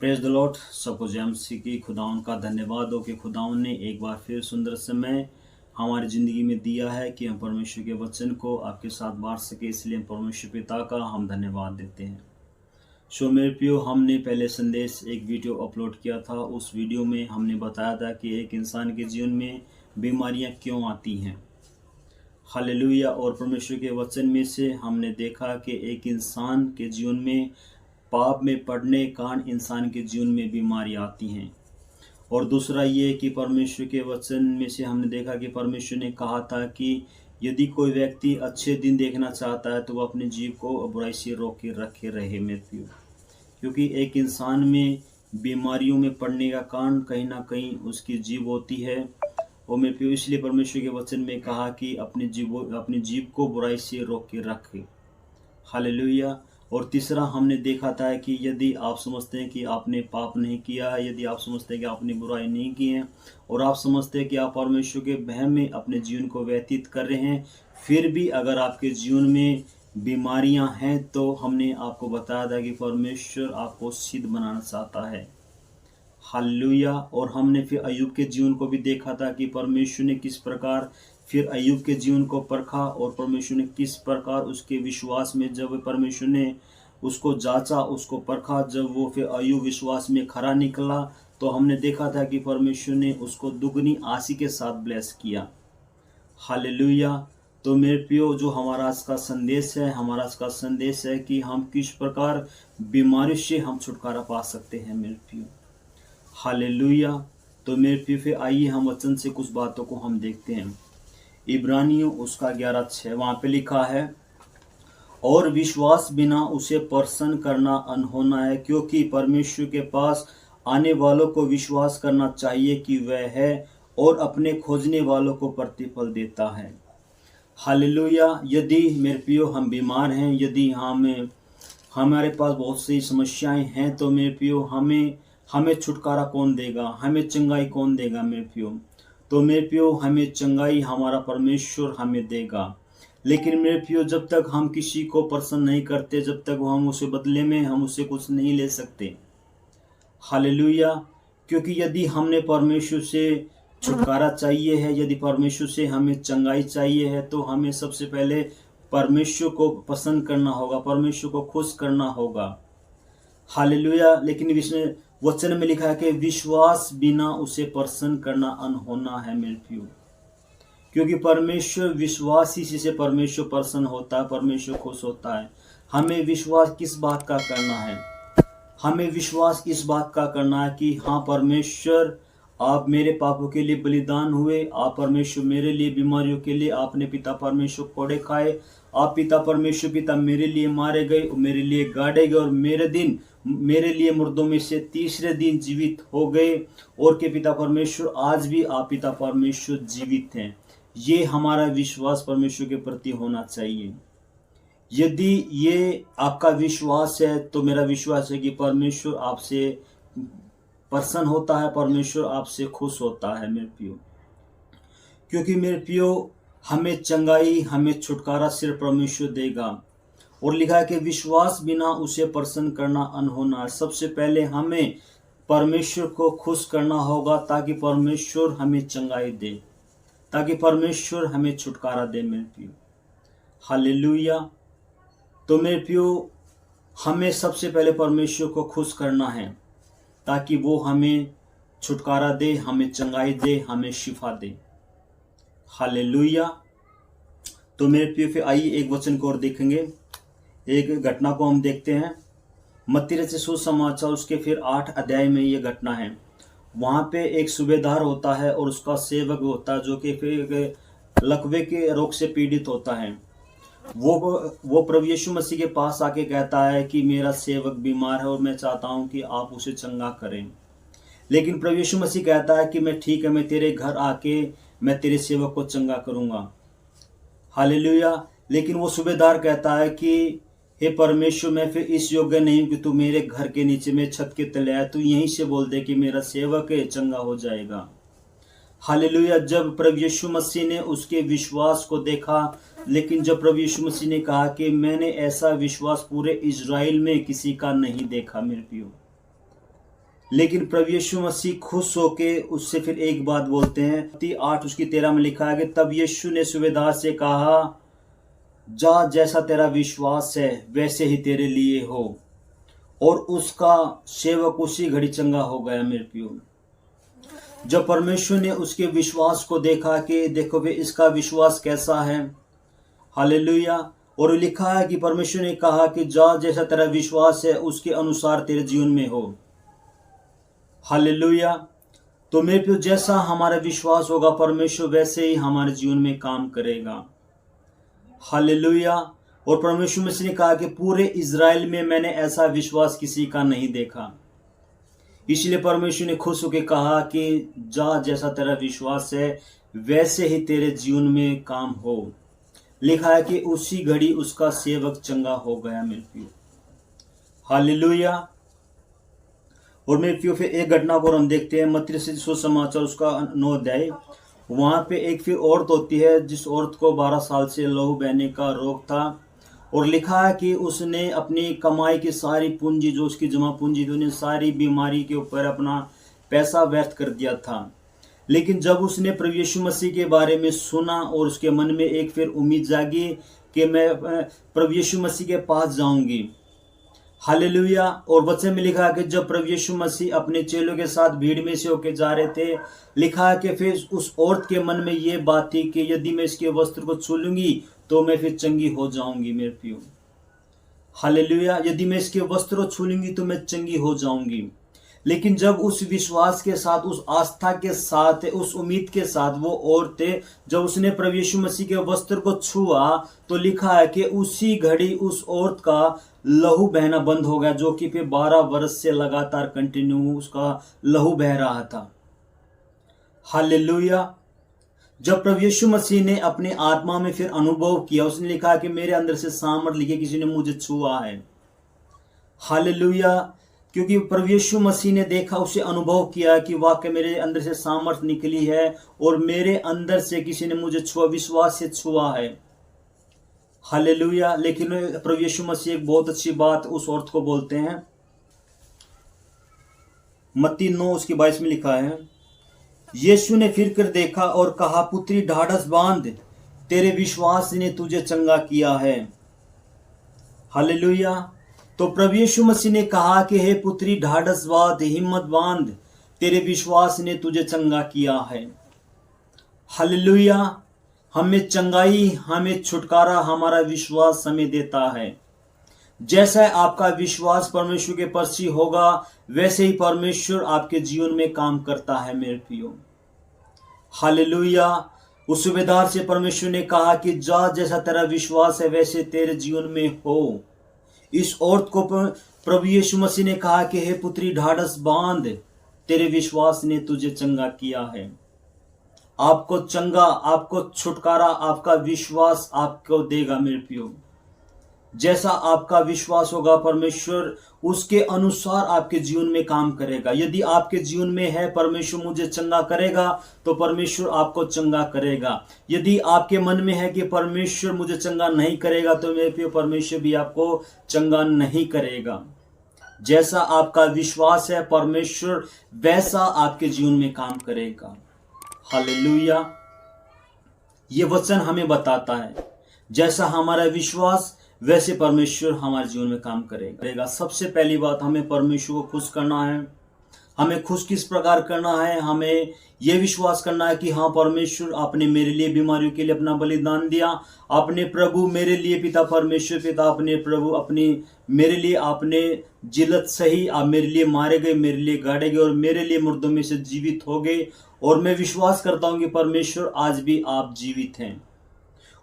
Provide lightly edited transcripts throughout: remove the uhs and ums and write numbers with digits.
Praise the Lord. सबको जय मसीह की। खुदावन का धन्यवाद हो कि खुदावन ने एक बार फिर सुंदर समय हमारी ज़िंदगी में दिया है कि हम परमेश्वर के वचन को आपके साथ बांट सके। इसलिए हम परमेश्वर पिता का हम धन्यवाद देते हैं। सो मेरे प्रियो, हमने पहले संदेश एक वीडियो अपलोड किया था। उस वीडियो में हमने बताया था कि एक इंसान के जीवन में बीमारियां क्यों आती हैं। हालेलुया। और परमेश्वर के वचन में से हमने देखा कि एक इंसान के जीवन में पाप में पड़ने के कारण इंसान के जीवन में बीमारी आती हैं। और दूसरा ये कि परमेश्वर के वचन में से हमने देखा कि परमेश्वर ने कहा था कि यदि कोई व्यक्ति अच्छे दिन देखना चाहता है तो वह अपने जीव को बुराई से रोक के रखे रहे मेरे प्रियो। क्योंकि एक इंसान में बीमारियों में पड़ने का कारण कहीं ना कहीं उसकी जीव होती है। और मेरे प्रियो, इसलिए परमेश्वर के वचन में कहा कि अपने जीव को बुराई से रोक के रखे। हालेलुया। और तीसरा हमने देखा था कि यदि आप समझते हैं कि आपने पाप नहीं किया है, यदि आप समझते हैं कि आपने बुराई नहीं की है और आप समझते हैं कि आप परमेश्वर के भय में अपने जीवन को व्यतीत कर रहे हैं, फिर भी अगर आपके जीवन में बीमारियां हैं तो हमने आपको बताया था कि परमेश्वर आपको सिद्ध बनाना चाहता है। हालेलुया। और हमने फिर अय्यूब के जीवन को भी देखा था कि परमेश्वर ने किस प्रकार फिर अय्यूब के जीवन को परखा और परमेश्वर ने किस प्रकार उसके विश्वास में, जब परमेश्वर ने उसको जांचा, उसको परखा, जब वो फिर अय्यूब विश्वास में खरा निकला तो हमने देखा था कि परमेश्वर ने उसको दुगनी आशी के साथ ब्लेस किया। हालेलुया। तो मेरे प्रियो, जो हमारा आज का संदेश है कि हम किस प्रकार बीमारी से हम छुटकारा पा सकते हैं मेरे प्रियो। हालेलुया। तो मेरे प्रियो, फिर आइए हम वचन से कुछ बातों को हम देखते हैं। इब्रानियों उसका 11:6 वहाँ पे लिखा है, और विश्वास बिना उसे प्रसन्न करना अनहोना है, क्योंकि परमेश्वर के पास आने वालों को विश्वास करना चाहिए कि वह है और अपने खोजने वालों को प्रतिफल देता है। हालेलुया। यदि मेरे प्रियो हम बीमार हैं, यदि हमारे पास बहुत सी समस्याएं हैं, तो मेरे प्रियो हमें छुटकारा कौन देगा, हमें चंगाई कौन देगा मेरे प्रियो। तो मेरे प्रियो, हमें चंगाई हमारा परमेश्वर हमें देगा। लेकिन मेरे प्रियो, जब तक हम किसी को प्रसन्न नहीं करते, जब तक हम उसे बदले में हम उससे कुछ नहीं ले सकते। हालेलुया। क्योंकि यदि हमने परमेश्वर से छुटकारा चाहिए है, यदि परमेश्वर से हमें चंगाई चाहिए है, तो हमें सबसे पहले परमेश्वर को पसंद करना होगा, परमेश्वर को खुश करना होगा। हालेलुया। लेकिन वचन में लिखा है कि विश्वास बिना उसे प्रसन्न करना अनहोना है मेरे प्रियो। क्योंकि परमेश्वर विश्वास ही से परमेश्वर प्रसन्न होता है, परमेश्वर खुश होता है। हमें विश्वास किस बात का करना है? हमें विश्वास इस बात का करना है कि हाँ परमेश्वर, आप मेरे पापों के लिए बलिदान हुए, आप परमेश्वर मेरे लिए बीमारियों के लिए आपने पिता परमेश्वर कोड़े खाए, आप पिता परमेश्वर पिता मेरे लिए मारे गए, मेरे लिए गाड़े गए और मेरे लिए मुर्दों में से तीसरे दिन जीवित हो गए। और के पिता परमेश्वर आज भी आप पिता परमेश्वर जीवित हैं। ये हमारा विश्वास परमेश्वर के प्रति होना चाहिए। यदि ये आपका विश्वास है तो मेरा विश्वास है कि परमेश्वर आपसे प्रसन्न होता है, परमेश्वर आपसे खुश होता है मेरे प्रियो। क्योंकि मेरे प्रियो, हमें चंगाई, हमें छुटकारा सिर्फ परमेश्वर देगा। और लिखा है कि विश्वास बिना उसे प्रसन्न करना अनहोना है। सबसे पहले हमें परमेश्वर को खुश करना होगा ताकि परमेश्वर हमें चंगाई दे, ताकि परमेश्वर हमें छुटकारा दे मेरे प्रियो। हालेलुया। तो मेरे प्रियो, हमें सबसे पहले परमेश्वर को खुश करना है ताकि वो हमें छुटकारा दे, हमें चंगाई दे, हमें शिफा दे। हालेलुया। तो मेरे प्रियो, फिर आइए एक वचन को और देखेंगे, एक घटना को हम देखते हैं। मत्ती रचित सुसमाचार उसके फिर 8 अध्याय में ये घटना है। वहाँ पे एक सूबेदार होता है और उसका सेवक होता है जो कि फिर लकवे के रोग से पीड़ित होता है। वो प्रभु यीशु मसीह के पास आके कहता है कि मेरा सेवक बीमार है और मैं चाहता हूँ कि आप उसे चंगा करें। लेकिन प्रभु यीशु मसीह कहता है कि मैं ठीक है, मैं तेरे घर आके मैं तेरे सेवक को चंगा करूँगा। हालेलुया। लेकिन वो सूबेदार कहता है कि हे परमेश्वर, मैं फिर इस योग्य नहीं कि तू मेरे घर के नीचे में छत के तले आए, तू यहीं से बोल दे कि मेरा सेवक है चंगा हो जाएगा। हालेलुया। जब प्रभु यीशु मसीह ने उसके विश्वास को देखा, लेकिन जब प्रभु यीशु मसीह ने कहा कि मैंने ऐसा विश्वास पूरे इजराइल में किसी का नहीं देखा मेरे प्रियो। लेकिन प्रभु यीशु मसीह खुश होके उससे फिर एक बात बोलते हैं। 8 उसकी 13 में लिखा है कि तब यीशु ने सूबेदार से कहा, जा, जैसा तेरा विश्वास है वैसे ही तेरे लिए हो। और उसका सेवक उसी घड़ी चंगा हो गया। मेरे प्रियो, जब परमेश्वर ने उसके विश्वास को देखा कि देखो वे इसका विश्वास कैसा है, हालेलुया। और लिखा है कि परमेश्वर ने कहा कि जा, जैसा तेरा विश्वास है उसके अनुसार तेरे जीवन में हो, हालेलुया। तो मेरे प्रियो, जैसा हमारा विश्वास होगा परमेश्वर वैसे ही हमारे जीवन में काम करेगा, हालेलुया। और परमेश्वर मसीह ने कहा कि पूरे इज़राइल में मैंने ऐसा विश्वास किसी का नहीं देखा। इसलिए परमेश्वर ने खुश होकर कहा कि जा, जैसा तेरा विश्वास है वैसे ही तेरे जीवन में काम हो। लिखा है कि उसी घड़ी उसका सेवक चंगा हो गया। मेरे प्रियो, हालेलुया। और मेरे प्रियो, फिर एक घटना को हम देखते हैं मत्ती रचित सुसमाचार उसका 9 अध्याय। वहां पे एक फिर औरत होती है जिस औरत को 12 साल से लहू बहने का रोग था। और लिखा है कि उसने अपनी कमाई की सारी पूंजी, जो उसकी जमा पूंजी थी, उन्हें सारी बीमारी के ऊपर अपना पैसा व्यर्थ कर दिया था। लेकिन जब उसने प्रभु यीशु मसीह के बारे में सुना और उसके मन में एक फिर उम्मीद जागी कि मैं प्रभु यीशु मसीह के पास जाऊंगी, हालेलुया। और वचन में लिखा है कि जब प्रभु यीशु मसीह अपने चेलों के साथ भीड़ में से होके जा रहे थे, लिखा है कि फिर उस औरत के मन में ये बात थी कि यदि मैं इसके वस्त्र को छू लूंगी तो मैं फिर चंगी हो जाऊंगी। मेरे प्रियो, हालेलुया। यदि मैं इसके वस्त्र को छू लूंगी तो मैं चंगी हो जाऊंगी। लेकिन जब उस विश्वास के साथ, उस आस्था के साथ, उस उम्मीद के साथ वो औरत जब उसने प्रभु यीशु मसीह के वस्त्र को छुआ तो लिखा है कि उसी घड़ी उस औरत का लहू बहना बंद हो गया, जो कि फिर 12 वर्ष से लगातार कंटिन्यू उसका लहू बह रहा था, हालेलुया। जब प्रभु यीशु मसीह ने अपने आत्मा में फिर अनुभव किया, उसने लिखा कि मेरे अंदर से सामर्थ लिखे किसी ने मुझे छुआ है, हालेलुया। क्योंकि प्रभु यीशु मसीह ने देखा, उसे अनुभव किया कि वाकई मेरे अंदर से सामर्थ निकली है और मेरे अंदर से किसी ने मुझे छुआ, विश्वास से छुआ है, हालेलुया। लेकिन प्रभु यीशु मसीह एक बहुत अच्छी बात उस औरत को बोलते हैं। मत्ती 9 उसकी 22 में लिखा है, यीशु ने फिर कर देखा और कहा, पुत्री ढाढ़स बांध, तेरे विश्वास ने तुझे चंगा किया है, हालेलुया। तो प्रभु यीशु मसीह ने कहा कि हे पुत्री ढाढ़स बांध, हिम्मत बांध, तेरे विश्वास ने तुझे चंगा किया है, हालेलुया। हमें चंगाई, हमें छुटकारा हमारा विश्वास हमें देता है। जैसा आपका विश्वास परमेश्वर के प्रति होगा वैसे ही परमेश्वर आपके जीवन में काम करता है। मेरे प्रियो, हालेलुया। उस सूबेदार से परमेश्वर ने कहा कि जा, जैसा तेरा विश्वास है वैसे तेरे जीवन में हो। इस औरत को प्रभु यीशु मसीह ने कहा कि हे पुत्री ढाढ़स बांध, तेरे विश्वास ने तुझे चंगा किया है। आपको चंगा, आपको छुटकारा आपका विश्वास आपको देगा। मेरे प्रियो, जैसा आपका विश्वास होगा परमेश्वर उसके अनुसार आपके जीवन में काम करेगा। यदि आपके जीवन में है परमेश्वर मुझे चंगा करेगा तो परमेश्वर आपको चंगा करेगा। यदि आपके मन में है कि परमेश्वर मुझे चंगा नहीं करेगा तो मेरे प्रिय परमेश्वर भी आपको चंगा नहीं करेगा। जैसा आपका विश्वास है परमेश्वर वैसा आपके जीवन में काम करेगा, हालेलुया। ये वचन हमें बताता है जैसा हमारा विश्वास वैसे परमेश्वर हमारे जीवन में काम करेगा। सबसे पहली बात, हमें परमेश्वर को खुश करना है। हमें खुश किस प्रकार करना है? हमें यह विश्वास करना है कि हाँ, परमेश्वर आपने मेरे लिए बीमारियों के लिए अपना बलिदान दिया। अपने प्रभु मेरे लिए पिता परमेश्वर पिता अपने प्रभु अपनी मेरे लिए आपने जिलत सही, आप मेरे लिए मारे गए, मेरे लिए गाड़े गए और मेरे लिए मुर्दों में से जीवित हो गए। और मैं विश्वास करता हूं कि परमेश्वर आज भी आप जीवित हैं।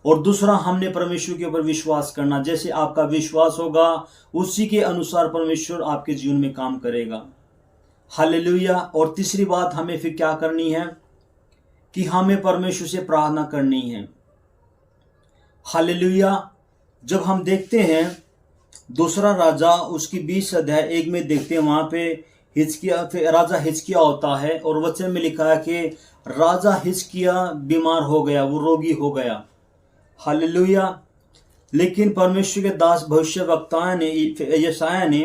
और दूसरा, हमने परमेश्वर के ऊपर विश्वास करना। जैसे आपका विश्वास होगा उसी के अनुसार परमेश्वर आपके जीवन में काम करेगा, हालेलुया। और तीसरी बात हमें फिर क्या करनी है कि हमें परमेश्वर से प्रार्थना करनी है, हालेलुया। जब हम देखते हैं दूसरा राजा उसकी 20 अध्याय 1 में देखते हैं, वहां पे राजा हिजकिय्याह होता है और वचन में लिखा है कि राजा हिजकिय्याह बीमार हो गया, वो रोगी हो गया, हालेलुया। लेकिन परमेश्वर के दास भविष्यवक्ता ने यशायाह ने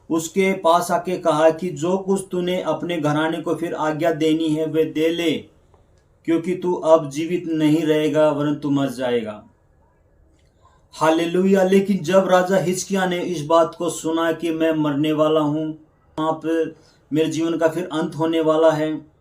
उसके पास आके कहा कि जो कुछ तूने अपने घराने को फिर आज्ञा देनी है वे दे ले, क्योंकि तू अब जीवित नहीं रहेगा वरन तू मर जाएगा। हालेलुया। लेकिन जब राजा हिजकिय्याह ने इस बात को सुना कि मैं मरने वाला हूँ, वहाँ पर मेरे जीवन का फिर अंत होने वाला है,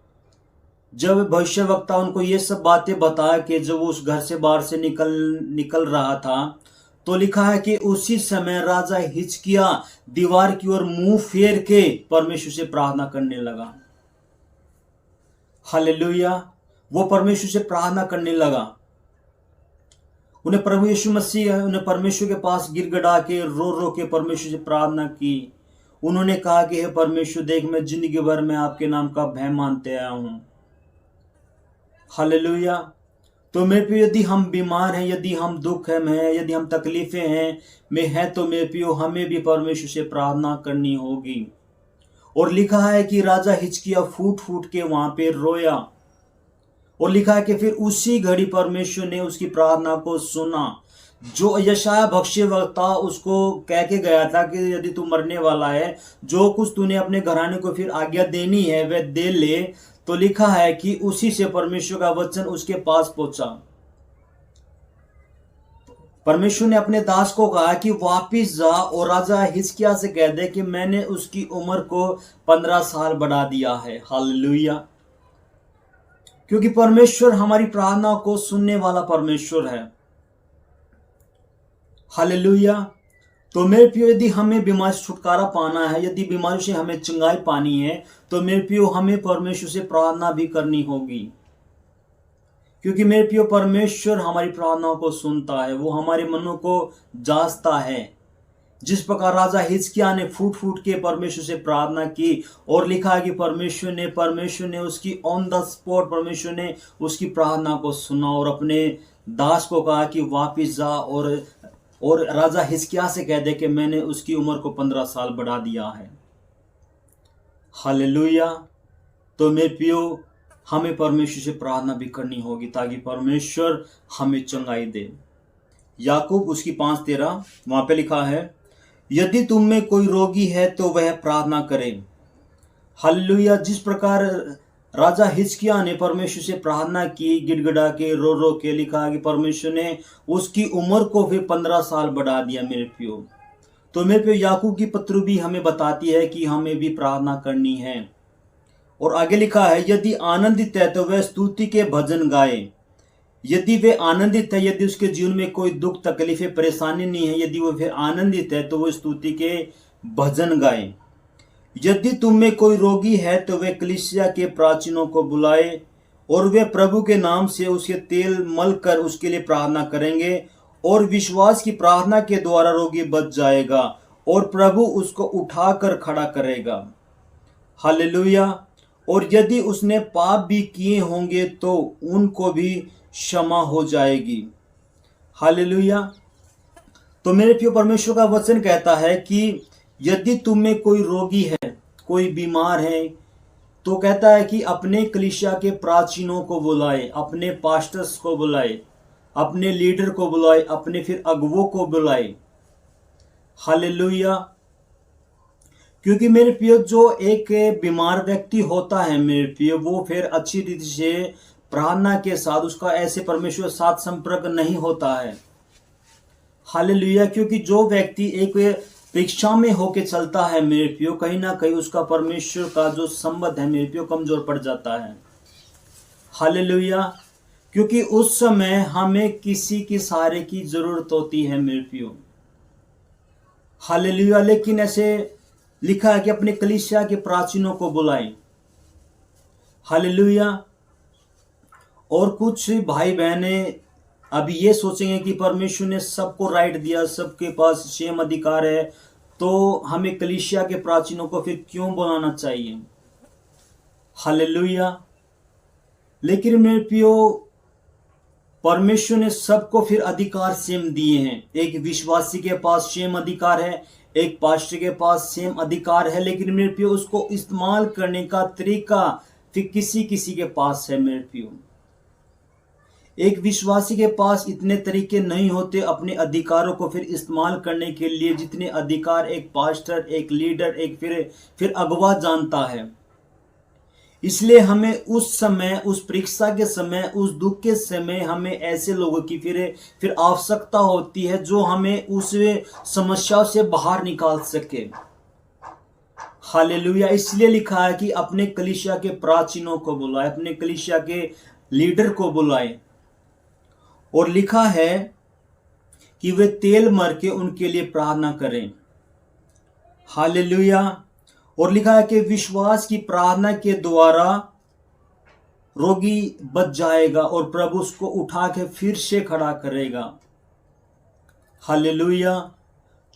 जब भविष्यवक्ता उनको ये सब बातें बताया कि जब वो उस घर से बाहर से निकल रहा था, तो लिखा है कि उसी समय राजा हिजकिय्याह दीवार की ओर मुंह फेर के परमेश्वर से प्रार्थना करने लगा। हालेलुया। वो परमेश्वर से प्रार्थना करने लगा। उन्हें प्रभु यीशु मसीह उन्हें परमेश्वर के पास गिड़गिड़ा के रो रो के परमेश्वर से प्रार्थना की। उन्होंने कहा कि हे परमेश्वर, देख मैं जिंदगी भर में आपके नाम का भय मानते आया हूं। हालेलुया। तो मेरे प्रियो, यदि हम बीमार हैं, यदि हम दुख में, यदि हम तकलीफें हैं तो मेरे प्रियो हमें भी परमेश्वर से प्रार्थना करनी होगी। और लिखा है कि राजा हिजकिय्याह फूट फूट के वहां पे रोया, और लिखा है कि फिर उसी घड़ी परमेश्वर ने उसकी प्रार्थना को सुना। जो यशायाह भविष्यवक्ता उसको कह के गया था कि यदि तू मरने वाला है, जो कुछ तूने अपने घराने को फिर आज्ञा देनी है वह दे ले, तो लिखा है कि उसी से परमेश्वर का वचन उसके पास पहुंचा। परमेश्वर ने अपने दास को कहा कि वापिस जा और राजा हिजकिय्याह से कह दे कि मैंने उसकी उम्र को 15 साल बढ़ा दिया है। हालेलुया। क्योंकि परमेश्वर हमारी प्रार्थना को सुनने वाला परमेश्वर है। हालेलुया। तो मेरे प्रियो, यदि हमें बीमारी से छुटकारा पाना है, यदि बीमारी से हमें चंगाई पानी है, तो मेरे प्रियो हमें परमेश्वर से प्रार्थना भी करनी होगी। क्योंकि मेरे प्रियो, परमेश्वर हमारी प्रार्थनाओं को सुनता है, वो हमारे मनों को जांचता है। जिस प्रकार राजा हिजकिय्याह ने फूट फूट के परमेश्वर से प्रार्थना की, और लिखा है कि परमेश्वर ने उसकी ऑन द स्पॉट परमेश्वर ने उसकी प्रार्थना को सुना और अपने दास को कहा कि वापिस जा और राजा हिजकिय्याह से कह दे कि मैंने उसकी उम्र को 15 साल बढ़ा दिया है। हालेलुया। तो मेरे प्रियो, हमें परमेश्वर से प्रार्थना भी करनी होगी ताकि परमेश्वर हमें चंगाई दे। याकूब उसकी 5:13 वहां पे लिखा है, यदि तुम में कोई रोगी है तो वह प्रार्थना करे। हालेलुया। जिस प्रकार राजा हिजकिय्याह ने परमेश्वर से प्रार्थना की, गिड़गिड़ा के रो रो के, लिखा कि परमेश्वर ने उसकी उम्र को फिर 15 साल बढ़ा दिया। मेरे प्रियो, तो मेरे प्रियो, याकूब की पत्री भी हमें बताती है कि हमें भी प्रार्थना करनी है। और आगे लिखा है, यदि आनंदित है तो वह स्तुति के भजन गाए। यदि वे आनंदित है, यदि उसके जीवन में कोई दुख तकलीफें परेशानी नहीं है, यदि वो फिर आनंदित है तो वो स्तुति के भजन गाए। यदि तुम में कोई रोगी है तो वे कलीसिया के प्राचीनों को बुलाए, और वे प्रभु के नाम से उसके तेल मल कर उसके लिए प्रार्थना करेंगे, और विश्वास की प्रार्थना के द्वारा रोगी बच जाएगा और प्रभु उसको उठाकर खड़ा करेगा। हालेलुया। और यदि उसने पाप भी किए होंगे तो उनको भी क्षमा हो जाएगी। हालेलुया। तो मेरे प्रिय, परमेश्वर का वचन कहता है कि यदि तुम में कोई रोगी है, कोई बीमार है, तो कहता है कि अपने कलीसिया के प्राचीनों को बुलाए, अपने पास्टर्स को बुलाए, अपने लीडर को बुलाए, अपने फिर अगुवों को बुलाए। हालेलुया। क्योंकि मेरे प्रियो, जो एक बीमार व्यक्ति होता है मेरे प्रियो, वो फिर अच्छी रीति से प्रार्थना के साथ उसका ऐसे परमेश्वर साथ संपर्क नहीं होता है। हालेलुया। क्योंकि जो व्यक्ति एक परीक्षा में होके चलता है मेरे प्रियो, कहीं ना कहीं उसका परमेश्वर का जो संबंध है मेरे प्रियो कमजोर पड़ जाता है। हालेलुया। क्योंकि उस समय हमें किसी की सहारे की जरूरत होती है मेरे प्रियो। हालेलुया। लेकिन ऐसे लिखा है कि अपने कलीसिया के प्राचीनों को बुलाएं। हालेलुया। और कुछ भाई बहनें अभी ये सोचेंगे कि परमेश्वर ने सबको राइट दिया, सबके पास सेम अधिकार है, तो हमें कलीसिया के प्राचीनों को फिर क्यों बुलाना चाहिए। हालेलुया। लेकिन मेरे प्रियो, परमेश्वर ने सबको फिर अधिकार सेम दिए हैं। एक विश्वासी के पास सेम अधिकार है, एक पास्टर के पास सेम अधिकार है, लेकिन मेरे प्रियो उसको इस्तेमाल करने का तरीका फिर किसी किसी के पास है। मेरे प्रियो, एक विश्वासी के पास इतने तरीके नहीं होते अपने अधिकारों को फिर इस्तेमाल करने के लिए, जितने अधिकार एक पास्टर, एक लीडर, एक फिर अगवा जानता है। इसलिए हमें उस समय, उस परीक्षा के समय, उस दुख के समय हमें ऐसे लोगों की फिर आवश्यकता होती है जो हमें उस समस्या से बाहर निकाल सके। हालेलुया। इसलिए लिखा है कि अपने कलीसिया के प्राचीनों को बुलाए, अपने कलीसिया के लीडर को बुलाए, और लिखा है कि वे तेल मर के उनके लिए प्रार्थना करें। हालेलुया। और लिखा है कि विश्वास की प्रार्थना के द्वारा रोगी बच जाएगा और प्रभु उसको उठा के फिर से खड़ा करेगा। हालेलुया।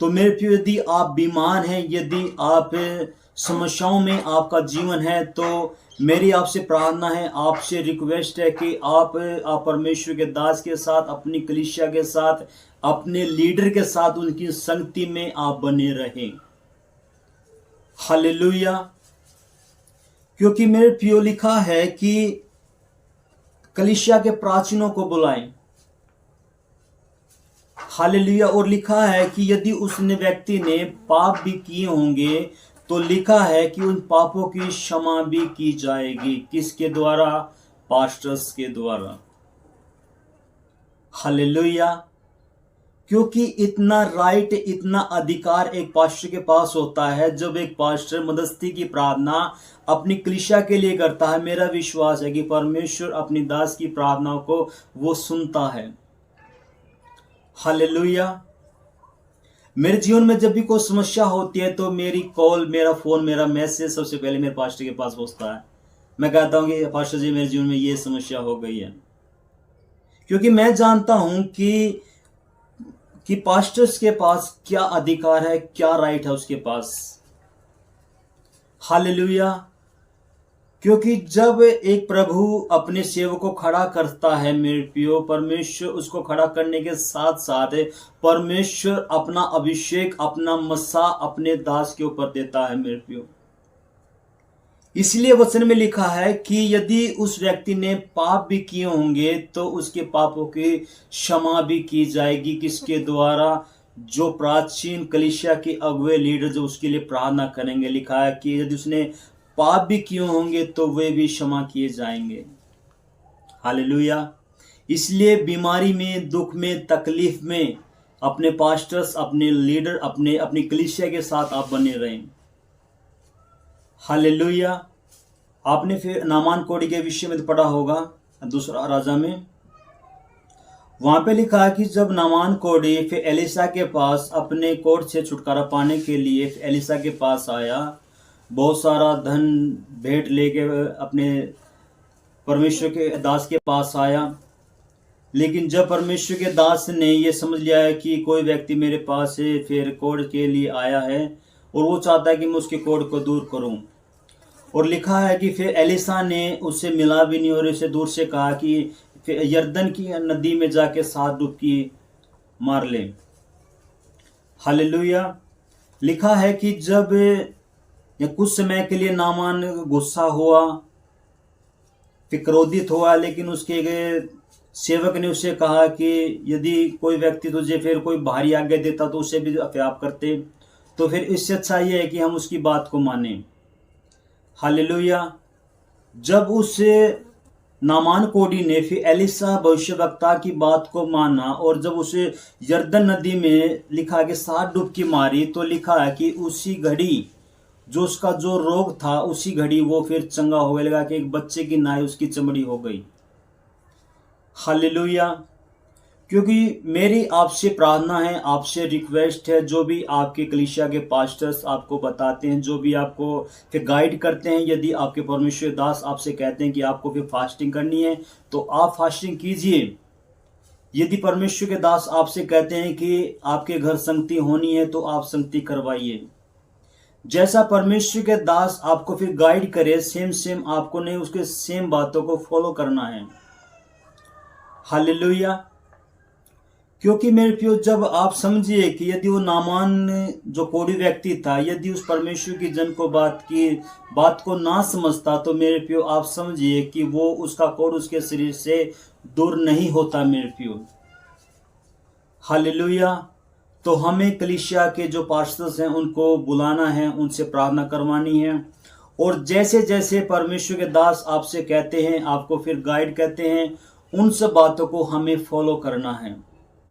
तो मेरे प्रिय, यदि आप बीमार हैं, यदि आप समस्याओं में आपका जीवन है, तो मेरी आपसे प्रार्थना है, आपसे रिक्वेस्ट है कि आप परमेश्वर के दास के साथ, अपनी कलीसिया के साथ, अपने लीडर के साथ उनकी संगति में आप बने रहें। हालेलुया। क्योंकि मेरे प्रियो, लिखा है कि कलीसिया के प्राचीनों को बुलाएं। हालेलुया। और लिखा है कि यदि उस व्यक्ति ने पाप भी किए होंगे तो लिखा है कि उन पापों की क्षमा भी की जाएगी। किसके द्वारा? पास्टर्स के द्वारा। हालेलुया। क्योंकि इतना राइट, इतना अधिकार एक पास्टर के पास होता है। जब एक पास्टर मदस्ती की प्रार्थना अपनी कलीसिया के लिए करता है, मेरा विश्वास है कि परमेश्वर अपनी दास की प्रार्थनाओं को वो सुनता है। हालेलुया। मेरे जीवन में जब भी कोई समस्या होती है तो मेरी कॉल, मेरा फोन, मेरा मैसेज सबसे पहले मेरे पास्टर के पास पहुंचता है। मैं कहता हूं कि पास्टर जी, मेरे जीवन में ये समस्या हो गई है। क्योंकि मैं जानता हूं कि पास्टर्स के पास क्या अधिकार है, क्या राइट है उसके पास। हालेलुया। क्योंकि जब एक प्रभु अपने सेवक को खड़ा करता है मेरे प्रियो, परमेश्वर उसको खड़ा करने के साथ साथ परमेश्वर अपना अभिषेक, अपना मसा अपने दास के ऊपर देता है मेरे प्रियो। इसलिए वचन में लिखा है कि यदि उस व्यक्ति ने पाप भी किए होंगे तो उसके पापों की क्षमा भी की जाएगी। किसके द्वारा? जो प्राचीन कलीसिया के अगुवे लीडर जो उसके लिए प्रार्थना करेंगे। लिखा है कि यदि उसने पाप भी किए होंगे तो वे भी क्षमा किए जाएंगे। हालेलुया। इसलिए बीमारी में, दुख में, तकलीफ में अपने पास्टर्स, अपने लीडर, अपनी कलीसिया के साथ आप बने रहें। हालेलुया। आपने फिर नामान कोढ़ी के विषय में पढ़ा होगा, दूसरा राजा में। वहां पे लिखा है कि जब नामान कोढ़ी फिर एलिसा के पास अपने कोढ़ से छुटकारा पाने के लिए एलिसा के पास आया, बहुत सारा धन भेंट लेके अपने परमेश्वर के दास के पास आया। लेकिन जब परमेश्वर के दास ने यह समझ लिया है कि कोई व्यक्ति मेरे पास है, फिर कोढ़ के लिए आया है और वो चाहता है कि मैं उसके कोढ़ को दूर करूं, और लिखा है कि फिर एलिसा ने उससे मिला भी नहीं और उसे दूर से कहा कि फिर यरदन की नदी में जाके 7 डुबकी मार ले। हालेलुया। लिखा है कि जब कुछ समय के लिए नामान गुस्सा हुआ, फिर क्रोधित हुआ, लेकिन उसके सेवक ने उसे कहा कि यदि कोई व्यक्ति तुझे फिर कोई भारी आज्ञा देता तो उसे भी आप करते, तो फिर इससे अच्छा ये है कि हम उसकी बात को माने। हालेलुया। जब उस नामान कोढ़ी ने फिर एलिसा भविष्यवक्ता की बात को माना और जब उसे यरदन नदी में लिखा कि 7 डुबकी मारी, तो लिखा है कि उसी घड़ी जो उसका जो रोग था, उसी घड़ी वो फिर चंगा हो गया। लगा कि एक बच्चे की नाई उसकी चमड़ी हो गई। हालेलुया। क्योंकि मेरी आपसे प्रार्थना है, आपसे रिक्वेस्ट है, जो भी आपके कलीसिया के पास्टर्स आपको बताते हैं, जो भी आपको फिर गाइड करते हैं, यदि आपके परमेश्वर दास आपसे कहते हैं कि आपको फिर फास्टिंग करनी है तो आप फास्टिंग कीजिए। यदि परमेश्वर के दास आपसे कहते हैं कि आपके घर संगति होनी है तो आप संगति करवाइए। जैसा परमेश्वर के दास आपको फिर गाइड करे, सेम आपको नहीं उसके सेम बातों को फॉलो करना है। हालेलुया। क्योंकि मेरे प्रियो, जब आप समझिए कि यदि वो नामान जो कोढ़ी व्यक्ति था, यदि उस परमेश्वर की जन को बात को ना समझता, तो मेरे प्रियो आप समझिए कि वो उसका कोढ़ उसके शरीर से दूर नहीं होता मेरे प्रियो। हालेलुया। तो हमें कलीसिया के जो पास्टर्स हैं उनको बुलाना है, उनसे प्रार्थना करवानी है, और जैसे जैसे परमेश्वर के दास आपसे कहते हैं, आपको फिर गाइड कहते हैं, उन सब बातों को हमें फॉलो करना है।